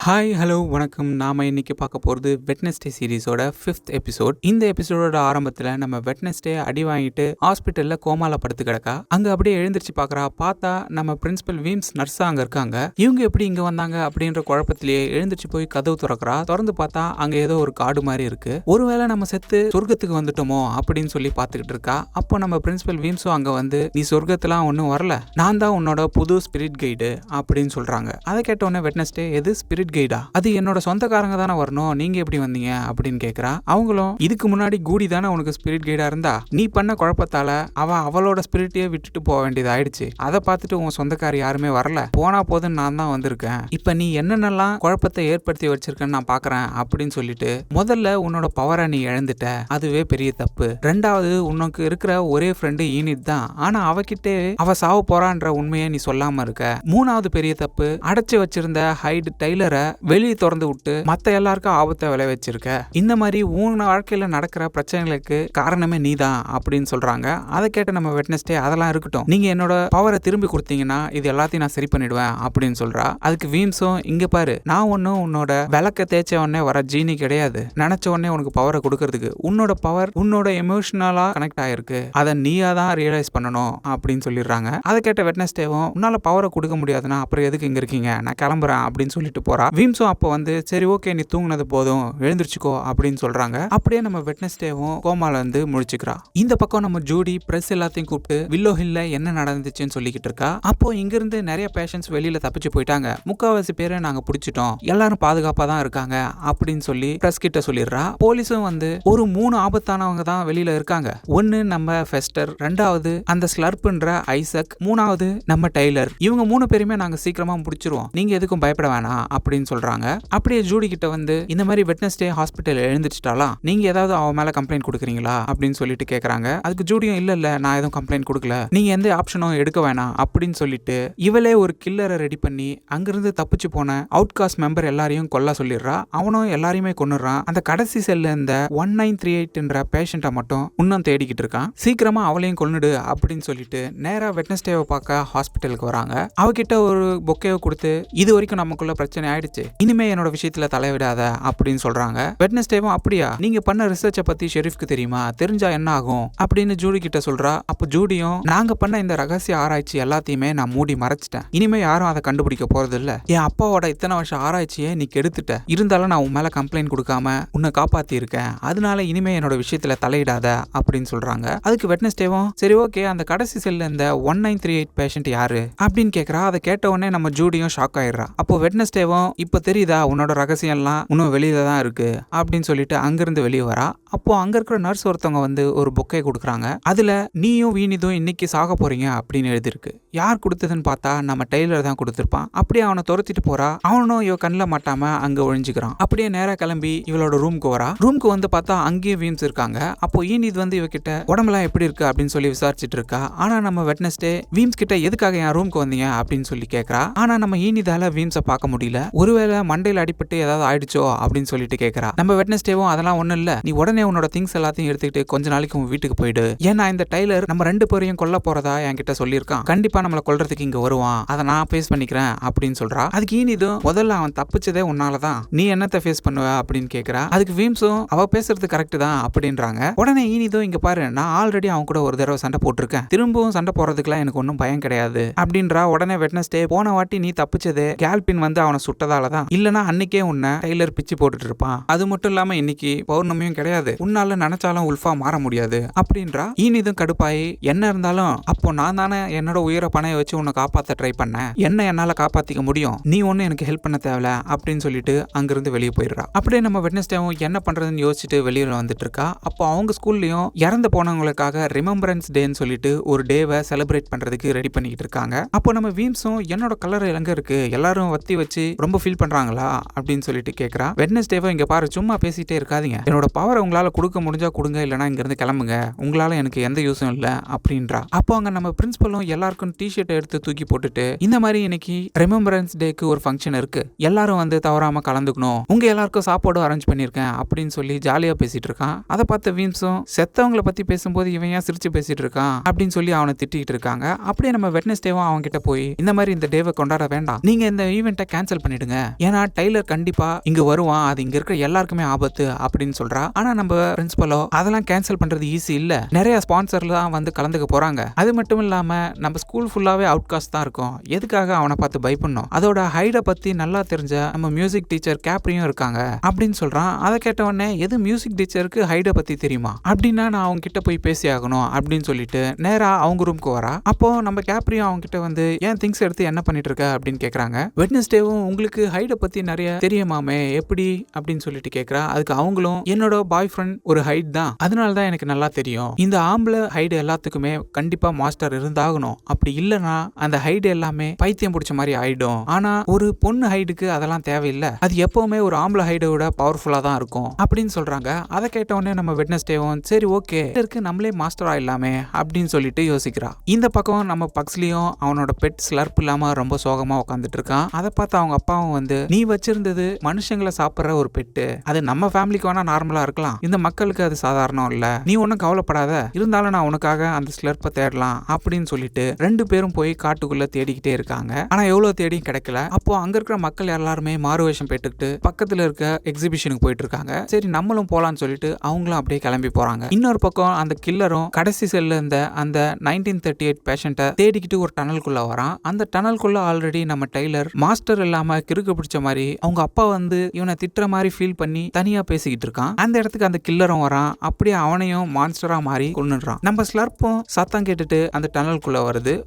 Hi hello வணக்கம். நாம் இன்னைக்கு பார்க்க போகிறது வெட்னஸ்டே சீரீஸோட 5th எபிசோட். இந்த எபிசோடோட ஆரம்பத்தில் நம்ம வெட்னஸ்டே அடி வாங்கிட்டு ஹாஸ்பிட்டலில் கோமால படுத்து கிடக்கா. அங்கே அப்படியே எழுந்திரிச்சு பார்க்குறா. பார்த்தா நம்ம பிரின்சிபல் வீம்ஸ் நர்ஸாக அங்கே இருக்காங்க. இவங்க எப்படி இங்கே வந்தாங்க அப்படின்ற குழப்பத்திலேயே எழுந்திரிச்சு போய் கதவு திறக்கிறா. திறந்து பார்த்தா அங்கே ஏதோ ஒரு காடு மாதிரி இருக்கு. ஒருவேளை நம்ம செத்து சொர்க்கத்துக்கு வந்துட்டோமோ அப்படின்னு சொல்லி பார்த்துக்கிட்டு இருக்கா. அப்போ நம்ம பிரின்சிபல் வீம்ஸும் அங்கே வந்து, நீ சொர்க்கத்துலாம் ஒன்றும் வரல, நான் தான் உன்னோட புது ஸ்பிரிட் கைடு அப்படின்னு சொல்றாங்க. அதை கேட்டோன்னே வெட்னஸ்டே, எது ஸ்பிரிட் கைடா? அது என்னோட சொந்தக்காரங்க தானே வரணும், நீங்க எப்படி வந்தீங்க அப்படின்னு கேக்குறா. அவங்களும், இதுக்கு முன்னாடி கூடி தானே உனக்கு ஸ்பிரிட் கைடா இருந்தா, நீ பண்ண குழப்பத்தால அவளோட ஸ்பிரிட்டையே விட்டுட்டு போக வேண்டியது ஆயிடுச்சு. அதை பார்த்துட்டு உன் சொந்தக்காரி யாருமே வரல, போனா போதுன்னு நான் தான் வந்திருக்கேன். இப்ப நீ என்னென்னலாம் குழப்பத்தை ஏற்படுத்தி வச்சிருக்கன்னு நான் பாக்குறேன் அப்படின்னு சொல்லிட்டு, முதல்ல உன்னோட பவரை நீ இழந்துட்ட, அதுவே பெரிய தப்பு. ரெண்டாவது, உனக்கு இருக்கிற ஒரே ஃப்ரெண்டு ஈனிட் தான், ஆனா அவகிட்டே அவ சாவ போறான்ற உண்மையை நீ சொல்லாம இருக்க. மூணாவது பெரிய தப்பு, அடைச்சு வச்சிருந்த ஹைட் டைலரை வெளியே திறந்து விட்டு மத்த எல்லாருக்கும் ஆபத்தை விளை வச்சிருக்க. இந்த மாதிரி உன் வாழ்க்கையில நடக்கிற பிரச்சனைகளுக்கு காரணமே நீதான் அப்படின்னு சொல்றாங்க. அதை கேட்ட நம்ம வெட்னஸ்டே, அதெல்லாம் இருக்கட்டும், நீங்க என்னோட பவரை திரும்பி கொடுத்தீங்கன்னா இது எல்லாத்தையும் நான் சரி பண்ணிடுவேன் அப்படின்னு சொல்றா. அதுக்கு வீம்ஸும், இங்க பாரு, நான் ஒன்னும் உன்னோட விளக்க தேய்ச்ச உடனே வர ஜீனி கிடையாது, நினைச்ச உடனே உனக்கு பவரை கொடுக்கறதுக்கு. உன்னோட பவர் உன்னோட எமோஷனலா கனெக்ட் ஆயிருக்கு, அதை நீயா தான் ரியலைஸ் பண்ணணும் அப்படின்னு சொல்லிடுறாங்க. அதை கேட்ட வெட்னஸ்டேவும், உன்னால பவரை கொடுக்க முடியாதுன்னா அப்புறம் எதுக்கு இங்க இருக்கீங்க, நான் கிளம்புறேன் அப்படின்னு சொல்லிட்டு போறா. வீம்ஸும் அப்போ வந்து, சரி ஓகே, நீ தூங்குனது போதும், எழுந்திருச்சுக்கோ அப்படின்னு சொல்றாங்க. அப்படியே நம்ம வெட்னஸ்டேவும் கோமால வந்து முழிச்சுக்கிறா. இந்த பக்கம் நம்ம ஜூடி பிரஸ் எல்லாத்தையும் கூப்பிட்டு வில்லோ ஹில்ல என்ன நடந்துச்சுன்னு சொல்லிக்கிட்டு இருக்கா. அப்போ இங்கிருந்து நிறைய பேஷண்ட்ஸ் வெளியில தப்பிச்சு போயிட்டாங்க, முக்காவாசி பேரை நாங்க பிடிச்சிட்டோம், எல்லாரும் பாதுகாப்பா தான் இருக்காங்க அப்படின்னு சொல்லி பிரஸ் கிட்ட சொல்லிடுறா. போலீஸும் வந்து, ஒரு 3 ஆபத்தானவங்க தான் வெளியில இருக்காங்க. ஒன்னு நம்ம ஃபெஸ்டர், ரெண்டாவது அந்த ஸ்லர்ப்ன்ற ஐசக், மூணாவது நம்ம டெய்லர். இவங்க 3 பேருமே நாங்க சீக்கிரமா முடிச்சிருவோம், நீங்க எதுக்கும் பயப்பட வேணாம் அப்படின்னு சொல்றாங்க. அப்படியே ஜூடி கிட்ட வந்து, இந்த மாதிரி வெட்னஸ்டே ஹாஸ்பிட்டல் எழுந்திருச்சிட்டாலாம், நீங்க ஏதாவது அவ மேல கம்ப்ளைண்ட் கொடுக்குறீங்களா அப்படின்னு சொல்லிட்டு கேக்குறாங்க. அதுக்கு ஜூடியும், இல்ல நான் எதுவும் கம்ப்ளைண்ட் கொடுக்கல, நீங்க எந்த ஆப்ஷனும் எடுக்க வேணாம் அப்படின்னு சொல்லிட்டு இவளே ஒரு கில்லரை ரெடி பண்ணி அங்கிருந்து தப்பிச்சு போன அவுட்காஸ்ட் மெம்பர் எல்லாரையும் கொல்ல சொல்லிடுறா. அவனும் எல்லாரையுமே கொன்னுறான். அந்த கடைசி செல்ல இந்த 1938ன்ற பேஷண்ட்டை மட்டும் இன்னும் தேடிக்கிட்டு இருக்கான். சீக்கிரமா அவளையும் கொன்னுடு அப்படின்னு சொல்லிட்டு நேரா வெட்னஸ்டேவை பார்க்க ஹாஸ்பிட்டலுக்கு வராங்க. அவகிட்ட ஒரு பொக்கேவை கொடுத்து, இது வரைக்கும் நமக்குள்ள பிரச்சனை ஆயிடுச்சு, இனிமே என்னோட விஷயத்துல தலைவிடாத அப்படின்னு சொல்றாங்க. வெட்னஸ்டேவும், அப்படியா, நீங்க பண்ண ரிசர்ச்சை பத்தி ஷெரீஃப்க்கு தெரியுமா, தெரிஞ்சா என்ன ஆகும் அப்படின்னு ஜூடி கிட்ட சொல்றா. அப்ப ஜூடியும், நாங்க பண்ண இந்த ரகசிய ஆராய்ச்சி எல்லாத்தையுமே நான் மூடி மறைச்சிட்டேன், இனிமே யாரும் அதை கண்டுபிடிக்க போறது இல்ல, என் அப்பாவோட இத்தனை வருஷம் ஆராய்ச்சியை நீ கெடுத்துட்ட, இருந்தாலும் நான் உன் மேல கம்ப்ளைண்ட் கொடுக்காம உன்னை காப்பாத்தி இருக்கேன், அதனால இனிமே என்னோட விஷயத்துல தலையிடாத அப்படின்னு சொல்றாங்க. அதுக்கு வெட்னஸ்டேவும், சரி ஓகே, அந்த கடைசி செல்ல இந்த 1938 பேஷண்ட் யாரு அப்படின்னு கேக்குறா. அதை கேட்ட உடனே நம்ம ஜூடியும் ஷாக் ஆயிடுறா. அப்போ வெட்னஸ்டேவும், இப்ப தெரியுதா உன்னோட ரகசியம் எல்லாம் இன்னும் வெளியில தான் இருக்கு அப்படின்னு சொல்லிட்டு அங்கிருந்து வெளியே வரா. அப்போ அங்க இருக்கிற நர்ஸ் ஒருத்தவங்க வந்து ஒரு பொக்கே கொடுக்குறாங்க. அதுல நீயும் வீணிதும் இன்னைக்கு சாக போறீங்க அப்படின்னு எழுதிருக்கு. யார் கொடுத்ததுன்னு பார்த்தா நம்ம டெய்லர் தான் கொடுத்திருப்பான். அப்படியே அவனை துரத்திட்டு போறா. அவனும் இவ கண்ணில் மாட்டாம அங்க ஒழிஞ்சுக்கிறான். அப்படியே நேரா கிளம்பி இவளோட ரூம்க்கு வரா. ரூம்க்கு வந்து பார்த்தா அங்கேயும் வீம்ஸ் இருக்காங்க. அப்போ ஈனிது வந்து இவகிட்ட உடம்புலாம் எப்படி இருக்கு அப்படின்னு சொல்லி விசாரிச்சுட்டு இருக்கா. ஆனா நம்ம வெட்னஸ்டே வீம்ஸ் கிட்ட, எதுக்காக என் ரூம்க்கு வந்தீங்க அப்படின்னு சொல்லி கேட்கறா. ஆனா நம்ம ஈனிதால வீம்ஸை பார்க்க முடியல, ஒருவேளை மண்டையில் அடிபட்டு ஏதாவது ஆயிடுச்சோ அப்படின்னு சொல்லிட்டு கேட்கறா. நம்ம வெட்னஸ்டேவும், அதெல்லாம் ஒண்ணும் இல்ல, நீ உடனே உன்னோட திங்ஸ் எல்லாத்தையும் எடுத்துக்கிட்டு கொஞ்ச நாளைக்கு உன் வீட்டுக்கு போயிடு, ஏன்னா இந்த டைலர் நம்ம 2 பேரையும் கொல்ல போறதா என்கிட்ட சொல்லியிருக்கான், கண்டிப்பா நம்மளை கொல்றதுக்கு இங்க வருவான், அதை நான் ஃபேஸ் பண்ணிக்கிறேன் அப்படின்னு சொல்றா. அதுக்கு ஈனிதும், முதல்ல அவன் தப்பிச்சதே உன்னாலதான், நீ என்னத்தை ஃபேஸ் பண்ணுவ அப்படின்னு கேட்கறா. அதுக்கு வீம்ஸும், அவ பேசுறது கரெக்ட் தான் அப்படின்றாங்க. உடனே ஈனிதும், இங்க பாரு, நான் ஆல்ரெடி அவன் கூட ஒரு தடவை சண்டை போட்டிருக்கேன், திரும்பவும் சண்டை போறதுக்குலாம் எனக்கு ஒன்றும் பயம் கிடையாது அப்படின்றா. உடனே வெட்னஸ்டே, போன வாட்டி நீ தப்பிச்சது கேல்பின் வந்து அவனை சுட்டதால தான், இல்லனா அன்னைக்கே உன்னை டெய்லர் பிச்சு போட்டுட்டு இருப்பான், அது மட்டும் இல்லாம இன்னைக்கு பௌர்ணமியும் கிடையாது, உன்னால நினைச்சாலும் உல்ஃபா மாற முடியாது அப்படின்றா. ஈனிதும் கடுப்பாயி, என்ன இருந்தாலும் அப்போ நான் தானே என்னோட உயிரை பணைய வச்சு உன்னை காப்பாத்த ட்ரை பண்ணேன், என்ன என்னால காப்பாத்திக்க முடியும், நீ ஒன்னும் எனக்கு ஹெல்ப் பண்ண தேவையில்ல அப்படின்னு சொல்லிட்டு அங்கிருந்து வெளியே போயிடுறா. அப்படியே நம்ம வெட்னஸ்டேவும் என்ன பண்றதுன்னு யோசிச்சுட்டு வெளியில வந்துட்டு இருக்கா. அப்போ அவங்க ஸ்கூல்லயும் இறந்து போனவங்களுக்காக ரிமெம்பரன்ஸ் டேன்னு சொல்லிட்டு ஒரு டேவை செலிப்ரேட் பண்றதுக்கு ரெடி பண்ணிக்கிட்டு இருக்காங்க. அப்போ நம்ம வீம்ஸும், என்னோட கலர் எங்க இருக்கு, எல்லாரும் வத்தி வச்சு ரொம்ப ஃபீல் பண்றாங்களா அப்படின்னு சொல்லிட்டு கேட்கறா. வெட்னஸ்டேவோ, இங்க பாரு, சும்மா பேசிட்டே இருக்காதீங்க, என்னோட பவர் உங்களால கொடுக்க முடிஞ்சா கொடுங்க, இல்லனா இங்க இருந்து கிளம்புங்க, உங்களால எனக்கு எந்த யூஸும் இல்ல அப்படின்றா. அப்போ அங்க நம்ம பிரின்சிபலும் எல்லாருக்கும் டி-ஷர்ட் எடுத்து தூக்கி போட்டுட்டு, இந்த மாதிரி இன்னைக்கு ரிமெம்பரன்ஸ் டேக்கு ஒரு ஃபங்க்ஷன் இருக்கு, எல்லாரும் வந்து தவறாம கலந்துக்கணும், உங்க எல்லாருக்கும் சாப்பாடு அரேஞ்ச் பண்ணிருக்கேன் அப்படின்னு சொல்லி ஜாலியா பேசிட்டு இருக்கான். அதை பார்த்த வீம்ஸும், செத்தவங்களை பத்தி பேசும்போது இவன் ஏன் சிரிச்சு பேசிட்டு இருக்கான் அப்படின்னு சொல்லி அவனை திட்டிட்டு இருக்காங்க. அப்படியே நம்ம வெட்னஸ்டேவும் அவங்க கிட்ட போய், இந்த மாதிரி இந்த டேவை கொண்டாட வேண்டாம், நீங்க இந்த ஈவெண்ட்டை கேன்சல் பண்ணிடுங்க காப்பாத்துங்க, ஏன்னா டைலர் கண்டிப்பா இங்க வருவான், அது இங்க இருக்கிற எல்லாருக்குமே ஆபத்து அப்படின்னு சொல்றா. ஆனா நம்ம பிரின்சிபலோ அதெல்லாம் கேன்சல் பண்றது ஈஸி இல்ல, நிறைய ஸ்பான்சர்ல தான் வந்து கலந்துக்க போறாங்க, அது மட்டும் இல்லாம நம்ம ஸ்கூல் ஃபுல்லாவே அவுட் காஸ்ட் தான் இருக்கும், எதுக்காக அவனை பார்த்து பயப்படணும், அதோட ஹைட பத்தி நல்லா தெரிஞ்ச நம்ம மியூசிக் டீச்சர் கேப்ரியும் இருக்காங்க அப்படின்னு சொல்றான். அதை கேட்ட உடனே எது மியூசிக் டீச்சருக்கு ஹைட பத்தி தெரியுமா, அப்படின்னா நான் அவங்க கிட்ட போய் பேசி ஆகணும் அப்படின்னு சொல்லிட்டு நேரா அவங்க ரூமுக்கு வரா. அப்போ நம்ம கேப்ரியும் அவங்க கிட்ட வந்து ஏன் திங்ஸ் எடுத்து என்ன பண்ணிட்டு இருக்க அப்படின்னு கேக்குறாங்க. வெட்னஸ்டேவும் உங்களுக்கு ஹைட பத்தி நிறைய தெரியுமாமே எப்படி அப்படின்னு சொல்லிட்டு கேக்குறா. அதுக்கு அவங்களும் என்னோட பாய் ஃப்ரெண்ட் ஒரு ஹைட் தான், அதனால தான் எனக்கு நல்லா தெரியும், இந்த ஆம்பளை ஹைடு எல்லாத்துக்குமே கண்டிப்பா மாஸ்டர் இருந்தாகணும், அப்படி இல்லைன்னா அந்த ஹைடு எல்லாமே பைத்தியம் பிடிச்ச மாதிரி ஆயிடும், ஆனா ஒரு பொண்ணு ஹைடுக்கு அதெல்லாம் தேவையில்லை, அது எப்பவுமே ஒரு ஆம்பளை ஹைடை விட பவர்ஃபுல்லா தான் இருக்கும் அப்படின்னு சொல்றாங்க. அதை கேட்ட உடனே நம்ம வெட்னஸ்டேவும் சரி ஓகே இருக்கு நம்மளே மாஸ்டர் ஆயிடலாமே அப்படின்னு சொல்லிட்டு யோசிக்கிறா. இந்த பக்கம் நம்ம பக்ஸ்லியும் அவனோட பெட் ஸ்லர்ப் இல்லாம ரொம்ப சோகமா உட்காந்துட்டு இருக்கான். அதை பார்த்து அவங்க அப்பாவும் வந்து நீ வச்சிருந்தது மனுஷங்களை சாப்பிடுற ஒரு பெட்டு, அது நம்ம ஃபேமிலிக்கு வேணா நார்மலா இருக்கலாம், இந்த மக்களுக்கு அது சாதாரணம் இல்ல, நீ ஒன்னும் கவலைப்படாத, இருந்தாலும் நான் உனக்காக அந்த ஸ்லர்ப்பை தேடலாம் அப்படின்னு சொல்லிட்டு ரெண்டு பேரும் போய் காட்டுக்குள்ள தேடிக்கிட்டே இருக்காங்க. ஆனா எவ்வளவு தேடியும் கிடைக்கல. அப்போ அங்க இருக்கிற மக்கள் எல்லாருமே மாறுவேஷம் போட்டுக்கிட்டு பக்கத்துல இருக்க எக்ஸிபிஷனுக்கு போயிட்டு இருக்காங்க. சரி நம்மளும் போலான்னு சொல்லிட்டு அவங்களும் அப்படியே கிளம்பி போறாங்க. இன்னொரு பக்கம் அந்த கில்லரும் கடைசி செல்ல இருந்த அந்த 1938 பேஷண்ட்டை தேடிக்கிட்டு ஒரு டனல்குள்ள வரான். அந்த டனல்குள்ள ஆல்ரெடி நம்ம டெய்லர் மாஸ்டர் இல்லாம கிறுக்கு பிடிச்ச மாதிரி அவங்க அப்பா வந்து இவனை திட்டுற மாதிரி ஃபீல் பண்ணி தனியா பேசிக்கிட்டு இருக்கான். அந்த இடத்துக்கு அந்த கில்லரும் வரான். அப்படியே அவனையும் மான்ஸ்டரா மாறி கொன்னுடுறான். நம்ம ஸ்லர்ப்பும் சத்தம் கேட்டுட்டு அந்த டனல்குள்ள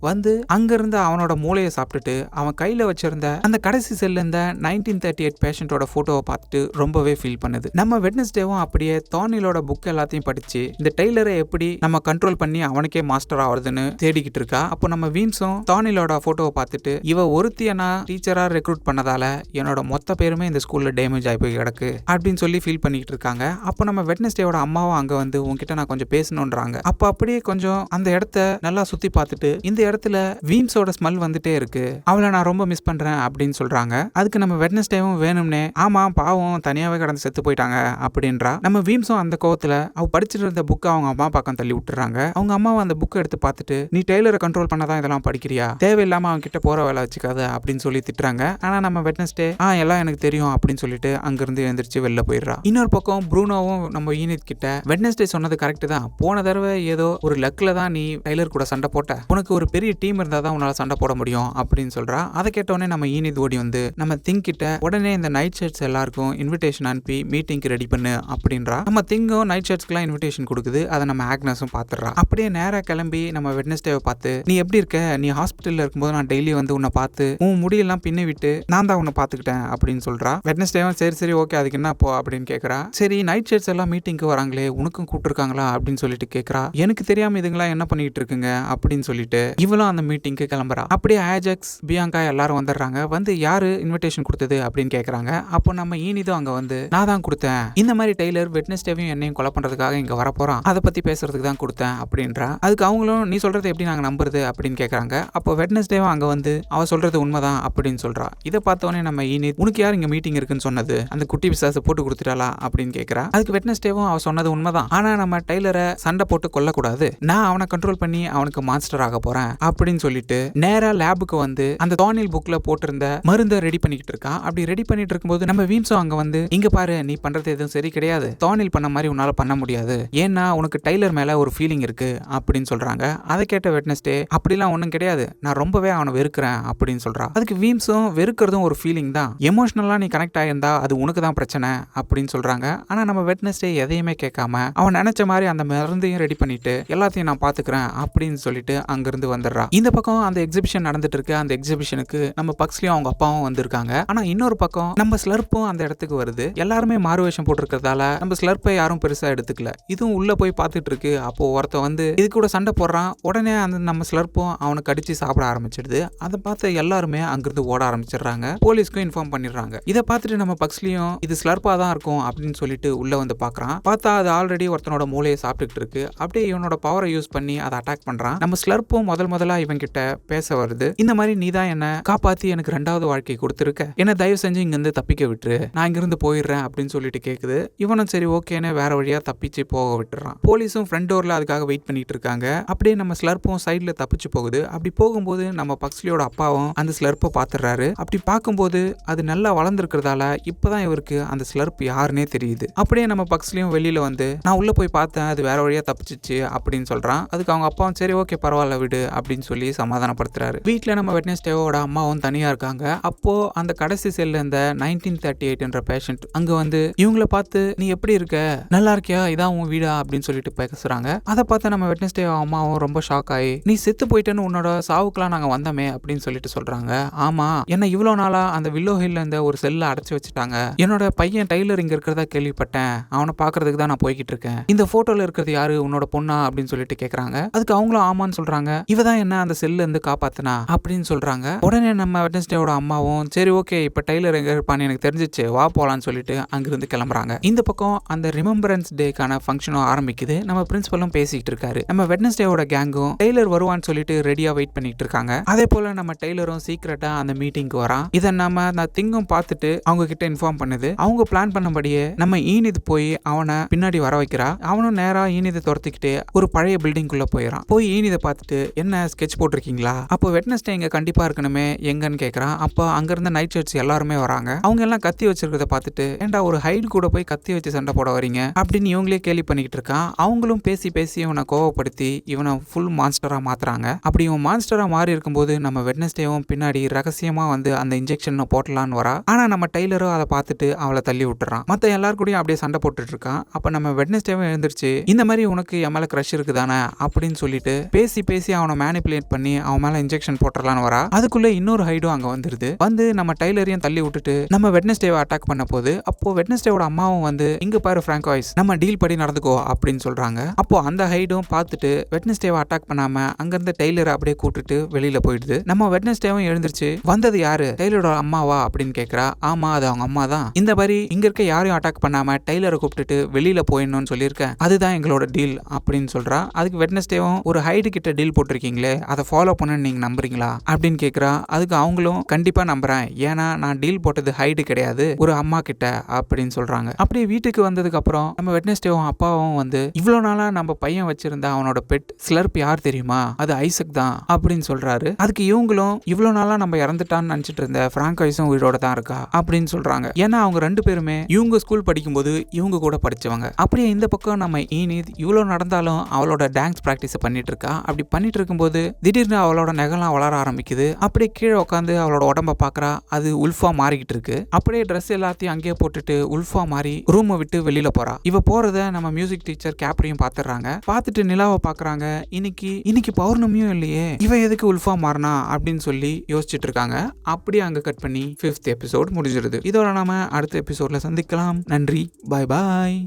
வந்து அங்க இருந்து அவனோட மூளையை சாப்பிட்டுட்டு அவன் கையில வச்சிருந்த அந்த கடைசி செல்ல இருந்த 1938 பேஷண்டோட போட்டோவை பார்த்துட்டு ரொம்பவே ஃபீல் பண்ணுது. நம்ம வெட்னஸ்டேவும் அப்படியே தானிலோட புக் எல்லாத்தையும் படிச்சு இந்த டெய்லரை எப்படி நம்ம கண்ட்ரோல் பண்ணி அவனுக்கே மாஸ்டர் ஆவறதுன்னு தேடிக்கிட்டு இருக்கா. அப்போ நம்ம வீன்ஸும் தானிலோட போட்டோவை பார்த்துட்டு இவ ஒருத்திய நான் டீச்சரா ரெக்ரூட் பண்ணதால என்னோட மொத்த பேருமே இந்த ஸ்கூல்ல டேமேஜ் ஆகி போய் கிடக்கு அப்படின்னு சொல்லி ஃபீல் பண்ணிட்டு இருக்காங்க. அப்போ நம்ம வெட்னஸ்டேவோட அம்மாவும் அங்க வந்து உங்ககிட்ட நான் கொஞ்சம் பேசணும்ன்றாங்க. அப்போ அப்படியே கொஞ்சம் அந்த இடத்த நல்லா சுத்தி பார்த்துட்டு இந்த இடத்துல வீன்ஸோட ஸ்மெல் வந்துட்டே இருக்கு, அவளை நான் ரொம்ப மிஸ் பண்றேன் அப்படின்னு சொல்றாங்க. அதுக்கு நம்ம வெட்னஸ்டேவும் வேணும்னே ஆமா பாவம் தனியாவே கடந்து செத்து போயிட்டாங்க அப்படின்றா. நம்ம வீம்ஸும் அந்த கோவத்துல அவ படிச்சுட்டு இருந்த புக்கை அவங்க அம்மா பக்கம் தள்ளி விட்டுறாங்க. அவங்க அம்மாவை அந்த புக்கை எடுத்து பார்த்துட்டு நீ டெய்லரை கண்ட்ரோல் பண்ணதான் இதெல்லாம் படிக்கிறியா, தேவையில்லாம அவன் கிட்ட போற வேலை வச்சுக்காத அப்படின்னு சொல்லி திட்டுறாங்க. ஆனா நம்ம வெட்னஸ்டே எல்லாம் எனக்கு தெரியும் அப்படின்னு சொல்லிட்டு அங்கிருந்து எழுந்திரிச்சு வெளில போயிடுறா. இன்னொரு பக்கம் ப்ரூனோவும் நம்ம ஈனித் கிட்ட வெட்னஸ்டே சொன்னது கரெக்ட் தான், போன தடவை ஏதோ ஒரு லக்ல தான் நீ டெய்லர் கூட சண்டை போட்ட, உனக்கு ஒரு பெரிய டீம் இருந்தா தான் உன்னால சண்டை போட முடியும் அப்படின்னு சொல்றா. அதை கேட்டோடனே நம்ம ஈனித் ஓடி வந்து நம்ம திங்க் கிட்ட உடனே இந்த நைட் ஷர்ட்ஸ் எல்லாருக்கும் இன்விடேஷன் அனுப்பி மீட்டிங்க்கு ரெடி பண்ணு அப்படின்றா. நம்ம திங்கும் நைட் ஷர்ட்ஸ்க்குலாம் இன்விடேஷன் கொடுக்குது. அதை நம்ம ஆக்னஸும் பாத்துறா. அப்படியே நேரா கிளம்பி நம்ம வெட்னஸ்டேவை பார்த்து நீ எப்படி இருக்க, நீ ஹாஸ்பிட்டல்ல இருக்கும்போது நான் டெய்லி வந்து உன்னை பார்த்து உன் முடியெல்லாம் பின்ன விட்டு நான் தான் உன்னை பாத்துக்கிட்டேன் அப்படின்னு சொல்றா. வெட்னஸ்டேவும் சரி சரி ஓகே அதுக்கு என்ன போ அப்படின்னு கேக்குறா. சரி நைட் ஷர்ட்ஸ் எல்லாம் மீட்டிங்க்கு வராங்களே உனக்கும் கூப்பிட்டுருக்காங்களா அப்படின்னு சொல்லிட்டு கேக்குறா. எனக்கு தெரியாம இதுங்களா என்ன பண்ணிட்டு இருக்குங்க அப்படின்னு சொல்லிட்டு இவளும் அந்த மீட்டிங்க்கு கிளம்புறா. அப்படியே ஆஜெக்ஸ் பியாங்கா எல்லாரும் வந்துடுறாங்க. வந்து யாரு இன்விடேஷன் கொடுத்தது அப்படின்னு கேக்குறாங்க. அப்போ நம்ம ஈனிதும் அங்க வந்து நான் தான் கொடுத்தேன், இந்த மாதிரி டெய்லர் வெட்னஸ்டேவையும் என்னையும் கொலை பண்றதுக்காக இங்க வரப்போறான், அதை பத்தி பேசுறதுக்கு தான் கொடுத்தேன் அப்படின்றா. அதுக்கு அவங்களும் நீ சொல்றது எப்படி நாங்க நம்புறது அப்படின்னு கேக்குறாங்க. அப்போ வெட்னஸ்டேவும் அங்க வந்து அவ சொல்றது உண்மைதான் அப்படின்னு சொல்றா. இதை பார்த்தோன்னே நம்ம ஈனித் உனக்கு யார் இங்க மீட்டிங் இருக்குன்னு சொன்னது, அந்த குட்டி பிசாசை போட்டு கொடுத்துட்டாளா அப்படின்னு கேக்குறா. அதுக்கு வெட்னஸ்டேவும் அவ சொன்னது உண்மைதான், ஆனா நம்ம டெய்லரை சண்டை போட்டு கொல்லக்கூடாது, நான் அவனை கண்ட்ரோல் பண்ணி அவனுக்கு மான்ஸ்டர் ஆக போறேன் அப்படின்னு சொல்லிட்டு நேரா லேபுக்கு வந்து அந்த தானில் புக்ல போட்டிருந்த மருந்தை ரெடி பண்ணிக்கிட்டு இருக்கான். அப்படி ரெடி பண்ணிட்டு இருக்கும்போது நம்ம வீம்ஸும் அங்க வந்து இங்க பாரு நீ பண்றது எதுவும் சரி கிடையாது, தானில் பண்ண மாதிரி உன்னால பண்ண முடியாது, ஏன்னா உனக்கு டெய்லர் மேல ஒரு ஃபீலிங் இருக்கு அப்படின்னு சொல்றாங்க. அதை கேட்ட வெட்னஸ்டே அப்படிலாம் ஒண்ணும் கிடையாது, நான் ரொம்பவே அவனை வெறுக்கிறேன் அப்படின்னு சொல்றா. அதுக்கு வீம்ஸும் வெறுக்கிறதும் ஒரு ஃபீலிங் தான், எமோஷனலா நீ கனெக்ட் ஆயிருந்தா அது உனக்கு தான் பிரச்சனை அப்படின்னு சொல்றாங்க. ஆனா நம்ம வெட்னஸ்டே எதையுமே கேட்காம அவன் நினைச்ச மாதிரி அந்த மருந்தையும் ரெடி பண்ணிட்டு எல்லாத்தையும் நான் பாத்துக்கிறேன் அப்படின்னு சொல்லிட்டு அங்கிருந்து வந்துடுறா. இந்த பக்கம் அந்த எக்ஸிபிஷன் நடந்துட்டு இருக்கு. அந்த எக்ஸிபிஷனுக்கு நம்ம பக்ஸ்லியும் அவங்க அப்பாவும் வந்திருக்காங்க. ஆனா இன்னொரு பக்கம் நம்ம ஸ்லர்ப்பும் அந்த இடத்துக்கு வருது. எல்லாருமே மாறுவேஷம் போட்டிருக்கிறதால நம்ம ஸ்லர்ப்பை யாரும் பெருசா எடுத்துக்கல. இதுவும் உள்ள போய் பார்த்துட்டு இருக்கு. அப்போ ஒருத்த வந்து இது கூட சண்டை போடுறான். உடனே அந்த நம்ம ஸ்லர்ப்பும் அவனுக்கு அடிச்சு சாப்பிட ஆரம்பிச்சிடுது. அதை பார்த்து எல்லாருமே அங்கிருந்து ஓட ஆரம்பிச்சிடுறாங்க. போலீஸ்க்கும் இன்ஃபார்ம் பண்ணிடுறாங்க. இதை பார்த்துட்டு நம்ம பக்ஸ்லியும் இது ஸ்லர்ப்பா தான் இருக்கும் அப்படின்னு சொல்லிட்டு உள்ள வந்து பாக்குறான். பார்த்தா அது ஆல்ரெடி ஒருத்தனோட மூளையை சாப்பிட்டுட்டு இருக்கு. அப்படியே இவனோட பவரை யூஸ் பண்ணி அதை அட்டாக் பண்றான். நம்ம ஸ்லர்ப்பும் முதலா இவன் கிட்ட பேச வருது. இந்த மாதிரி நீ தான் என்ன காப்பாத்தி எனக்கு 2வது வாழ்க்கை கொடுத்துருக்க, என்ன தயவு செஞ்சு இங்க இருந்து தப்பிக்க விட்டுரு, நான் இங்கிருந்து போயிடுறேன் அப்படின்னு சொல்லிட்டு கேக்குது. இவனும் சரி ஓகேன்னு வேற வழியா தப்பிச்சு போக விட்டுறான். போலீஸும் ஃப்ரண்ட் டோர்ல அதுக்காக வெயிட் பண்ணிட்டு இருக்காங்க. அப்படியே நம்ம ஸ்லர்ப்பும் சைட்ல தப்பிச்சு போகுது. அப்படி போகும்போது நம்ம பக்ஸ்லியோட அப்பாவும் அந்த ஸ்லர்ப்பை பாத்துறாரு. அப்படி பார்க்கும் பார்க்கும்போது அது நல்லா வளர்ந்துருக்கிறதால இப்பதான் இவருக்கு அந்த ஸ்லர்ப் யாருன்னே தெரியுது. அப்படியே நம்ம பக்ஸ்லயும் வெளியில வந்து நான் உள்ள போய் பார்த்தேன், அது வேற வழியா தப்பிச்சிச்சு அப்படின்னு சொல்றான். அதுக்கு அவங்க அப்பாவும் சரி ஓகே பரவாயில்ல விடு அப்படின்னு சொல்லி சமாதானப்படுத்துறாரு. வீட்டுல நம்ம வெட்னஸ்டேவோட அம்மாவும் தனியா இருக்காங்க. அப்போ அந்த கடைசி செல்ல இந்த 1938 பேஷண்ட் அங்க வந்து இவங்கள பார்த்து நீ எப்படி இருக்க, நல்லா இருக்கியா, இதான் உன் வீடா அப்படின்னு சொல்லிட்டு பேசுறாங்க. அதை பார்த்து நம்ம வெட்னஸ்டே அம்மாவும் ரொம்ப ஷாக் ஆகி நீ செத்து போயிட்டேன்னு உன்னோட சாவுக்குலாம் நாங்க வந்தோமே அப்படின்னு சொல்லிட்டு சொல்றாங்க. ஆமா, என்ன இவ்வளவு நாளா அந்த வில்லோ ஹில்ல இந்த ஒரு செல்ல அடைச்சு வச்சுட்டாங்க. என்னோட பையன் டைலர் இங்க இருக்கிறதா கேள்விப்பட்டேன், அவனை பாக்குறதுக்கு தான் நான் போய்கிட்டு இருக்கேன். இந்த போட்டோல இருக்கிறது யாரு, உன்னோட பொண்ணா அப்படின்னு சொல்லிட்டு கேக்குறாங்க. அதுக்கு அவங்களும் ஆமான்னு சொல்றாங்க. இவதான் என்ன அந்த செல்ல இருந்து காப்பாத்தினா அப்படின்னு சொல்றாங்க. உடனே நம்ம வெட்னஸ்டேவோட அம்மாவும் சரி ஓகே இப்ப டைலர் எங்க இருப்பான்னு எனக்கு தெரிஞ்சிச்சு, வா போலான்னு சொல்லிட்டு அங்கிருந்து கிளம்புறாங்க. இந்த பக்கம் அந்த ரிமெம்பரன்ஸ் டேக்கான ஃபங்க்ஷனும் ஆரம்பிக்குது. நம்ம பிரின்சிபலும் பேசிட்டு இருக்காரு. நம்ம வெட்னஸ்டேவோட கேங்கும் டெய்லர் வருவான்னு சொல்லிட்டு ரெடியா வெயிட் பண்ணிட்டு இருக்காங்க. அதே போல நம்ம டெய்லரும் சீக்கிரட்டா அந்த மீட்டிங்க்கு வரான். இதை நம்ம திங்கும் பார்த்துட்டு அவங்க கிட்ட இன்ஃபார்ம் பண்ணுது. அவங்க பிளான் பண்ணபடியே நம்ம ஈனிது போய் அவனை பின்னாடி வர வைக்கிறா. அவனும் நேரா ஈனிதை துரத்திக்கிட்டு ஒரு பழைய பில்டிங் குள்ள போயிடறான். போய் ஈனிதை பார்த்துட்டு என்ன ஸ்கெட்ச் போட்டிருக்கீங்களா, அப்போ வெட்னஸ்டே இங்க கண்டிப்பா இருக்கணுமே எங்கன்னு கேட்கறான். அப்போ அங்க இருந்த நைட் ஷர்ட்ஸ் எல்லாருமே வராங்க. அவங்க எல்லாம் கத்தி வச்சிருக்கிறத பார்த்துட்டு ஏண்டா ஒரு ஹைட் கூட போய் கத்தி வச்சு சண்டை போட வரீங்க அப்படின்னு இவங்களே கேலி பண்ணிக்கிட்டு இருக்கான். அவங்களும் பேசி பேசி இவனை கோவப்படுத்தி இவனை ஃபுல் மான்ஸ்டரா மாத்துறாங்க. அப்படி இவன் மான்ஸ்டரா மாறி இருக்கும்போது நம்ம வெட்னஸ்டேவும் பின்னாடி ரகசியமா வந்து அந்த இன்ஜெக்ஷன் போட்டலான்னு வரா. ஆனா நம்ம டெய்லரும் அதை பார்த்துட்டு அவளை தள்ளி விட்டுறான். மத்த எல்லாரும் கூடயும் அப்படியே சண்டை போட்டுட்டு இருக்கான். அப்ப நம்ம வெட்னஸ்டேவும் எழுந்திருச்சு இந்த மாதிரி உனக்கு என் மேல கிரஷ் இருக்குதானே அப்படின்னு சொல்லிட்டு பேசி பேசி அவனை மேனிபுலேட் பண்ணி அவன் மேல இன்ஜெக்ஷன் போட்டுடலான்னு வரா. அதுக்குள்ள இன்னொரு ஹைடும் அங்க வந்துருது. வந்து நம்ம டைலரையும் தள்ளி விட்டுட்டு நம்ம வெட்னஸ்டேவை அட்டாக் பண்ண போது அப்போ வெட்னஸ்டேவோட அம்மாவும் வந்து இங்க பாரு பிராங்கோய்ஸ், நம்ம டீல் படி நடந்துக்கோ அப்படின்னு சொல்றாங்க. அப்போ அந்த ஹைடும் பார்த்துட்டு வெட்னஸ்டேவை அட்டாக் பண்ணாம அங்க இருந்த டெய்லரை அப்படியே கூட்டிட்டு வெளியில போயிடுது. நம்ம வெட்னஸ்டேவும் எழுந்திருச்சு வந்தது யாரு, டெய்லரோட அம்மாவா அப்படின்னு கேக்குறா. ஆமா அது அவங்க அம்மா தான். இந்த மாதிரி இங்க இருக்க யாரையும் அட்டாக் பண்ணாம டெய்லரை கூப்பிட்டுட்டு வெளியில போயிடணும்னு சொல்லியிருக்கேன், அதுதான் எங்களோட டீல் அப்படின்னு சொல்றா. அதுக்கு வெட்னஸ்டேவும் ஒரு ஹைடு கிட்ட டீல் போட்டிருக்கீங்களே அதை ஃபாலோ பண்ண நீங்க நம்புறீங்களா அப்படின்னு கேக்குறா. அதுக்கு அவங்களும் கண்டிப்பா நம்புறேன், ஏன்னா நான் டீல் போட்டது ஹைடு கிடையாது ஒரு அம்மா கிட்ட அப்படின்னு சொல்றாங்க. அப்படியே வீட்டுக்கு வந்ததுக்கு அப்புறம் நம்ம வெட்னஸ்டேவும் அப்பாவும் வந்து இவ்வளவு நாளா நம்ம பையன் வச்சிருந்த அவனோட பெட் ஸ்லர்ப் யார் தெரியுமா, அது ஐசக் தான் அப்படின்னு சொல்றாரு. அதுக்கு இவங்களும் இவ்வளவு நாளா நம்ம இறந்துட்டான்னு நினைச்சிட்டு இருந்த பிராங்கோய்ஸும் உயிரோட தான் இருக்கா அப்படின்னு சொல்றாங்க. ஏன்னா அவங்க ரெண்டு பேருமே இவங்க ஸ்கூல் படிக்கும்போது இவங்க கூட படிச்சவங்க. அப்படியே இந்த பக்கம் நம்ம ஈனித் இவ்வளவு நடந்தாலும் அவளோட டான்ஸ் பிராக்டிஸ் பண்ணிட்டு இருக்கா. அப்படி பண்ணிட்டு இருக்கும்போது திடீர்னு அவளோட நெகலாம் வளர ஆரம்பிக்குது. அப்படியே கீழே உட்காந்து அவளோட உடம்ப பாக்குறா. அது உல்ஃபா மாறிக்கிட்டு இருக்கு. அப்படியே ட்ரெஸ் எல்லாத்தையும் அங்கேயே போட்டுட்டு உல்ஃபா மாறி ரூமை விட்டு வெளியில போறா. இவ போறத நம்ம மியூசிக் டீச்சர் கேப்ரியும் பாத்துறாங்க. பார்த்துட்டு நிலாவை பாக்குறாங்க. இன்னைக்கு பௌர்ணமியும் இல்லையே, இவ எதுக்கு உல்ஃபா மாறினா அப்படின்னு சொல்லி யோசிச்சுட்டு இருக்காங்க. அப்படியே அங்க கட் பண்ணி 5th எபிசோட் முடிஞ்சிருது. இதோட நாம அடுத்த எபிசோட்ல சந்திக்கலாம். நன்றி, பாய் பாய்.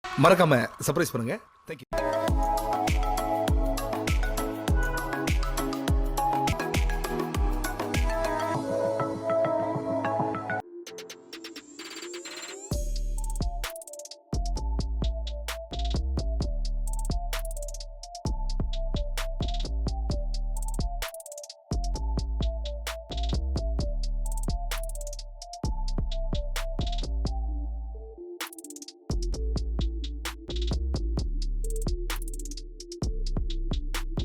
மறக்காம சர்ப்ரைஸ் பண்ணுங்க. தேங்க்யூ.